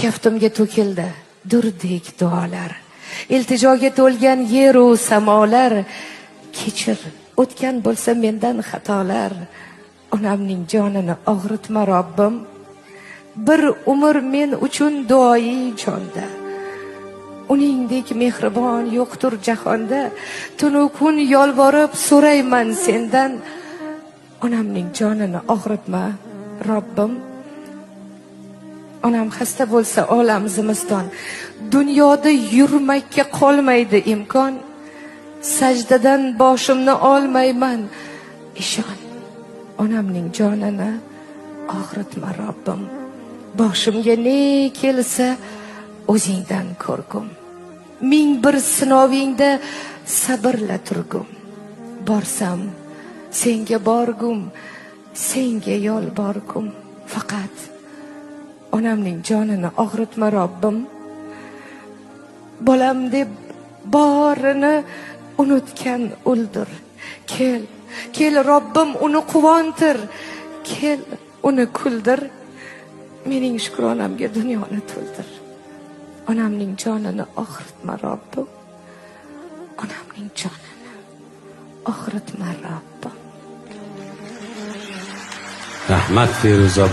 Kaftimga to'kildi durdek duolar, iltijoga to'lgan yeru samolar. Kechir, o'tgan bo'lsa mendan xatolar, onamning jonini og'ritma Robbim. Bir umr men uchun duoyi jonda, uningdek mehribon yo'qdir jahonda. Tunu kun yolvorib so'rayman sendan, onamning jonini og'ritma Robbim. Onam xasta bo'lsa olam zimiston, dunyoda yurmakka qolmaydi imkon. Sajdadan boshimni olmayman, ishon, onamning jonini og'ritma Robbim. Boshimga ne kelsa o'zingdan ko'rgum, ming bir sinovingda sabrla turgum. Borsam senga borgum, senga yolborgum. Faqat onamning jonini og'ritma Robbim. Bolam deb borini unutgan o'ldir. Kel Robbim uni quvontir, kel uni kuldir. Mening shukronamga dunyoni to'ldir. Onamning jonini og'ritma Robbim. Onamning jonini og'ritma Robbim. Rahmat Feruza